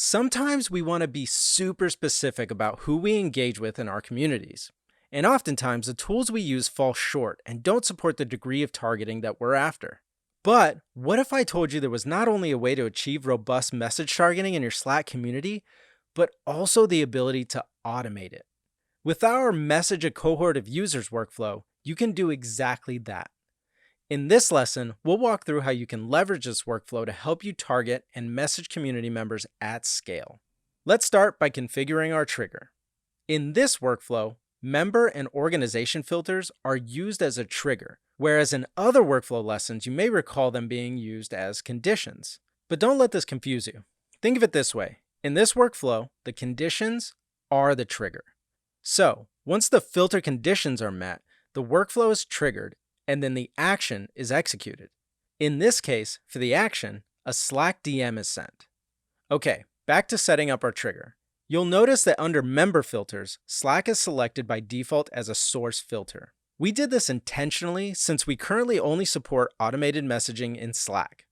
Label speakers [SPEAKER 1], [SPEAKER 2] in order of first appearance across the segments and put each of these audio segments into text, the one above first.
[SPEAKER 1] Sometimes we want to be super specific about who we engage with in our communities. And oftentimes, the tools we use fall short and don't support the degree of targeting that we're after. But what if I told you there was not only a way to achieve robust message targeting in your Slack community, but also the ability to automate it? With our Message a Cohort of Users workflow, you can do exactly that. In this lesson, we'll walk through how you can leverage this workflow to help you target and message community members at scale. Let's start by configuring our trigger. In this workflow, member and organization filters are used as a trigger, whereas in other workflow lessons, you may recall them being used as conditions. But don't let this confuse you. Think of it this way. In this workflow, the conditions are the trigger. So, once the filter conditions are met, the workflow is triggered and then the action is executed. In this case, for the action, a Slack DM is sent. Okay, back to setting up our trigger. You'll notice that under Member Filters, Slack is selected by default as a source filter. We did this intentionally since we currently only support automated messaging in Slack.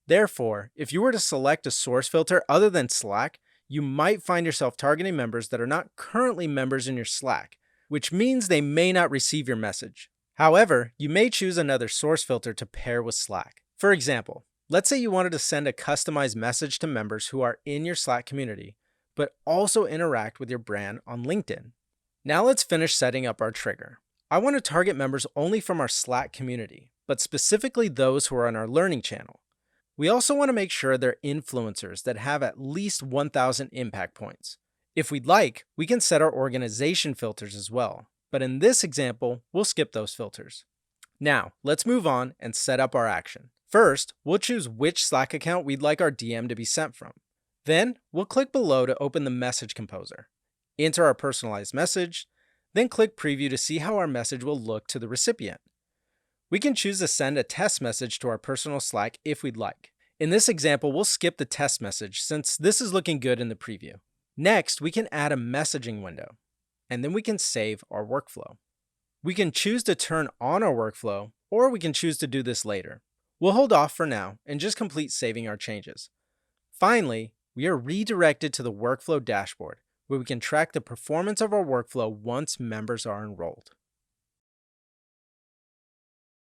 [SPEAKER 1] Therefore, if you were to select a source filter other than Slack, you might find yourself targeting members that are not currently members in your Slack, which means they may not receive your message. However, you may choose another source filter to pair with Slack. For example, let's say you wanted to send a customized message to members who are in your Slack community, but also interact with your brand on LinkedIn. Now let's finish setting up our trigger. I want to target members only from our Slack community, but specifically those who are on our learning channel. We also want to make sure they're influencers that have at least 1,000 impact points. If we'd like, we can set our organization filters as well. But in this example, we'll skip those filters. Now, let's move on and set up our action. First, we'll choose which Slack account we'd like our DM to be sent from. Then, we'll click below to open the message composer. Enter our personalized message, then click preview to see how our message will look to the recipient. We can choose to send a test message to our personal Slack if we'd like. In this example, we'll skip the test message since this is looking good in the preview. Next, we can add a messaging window, and then we can save our workflow. We can choose to turn on our workflow, or we can choose to do this later. We'll hold off for now and just complete saving our changes. Finally, we are redirected to the workflow dashboard, where we can track the performance of our workflow once members are enrolled.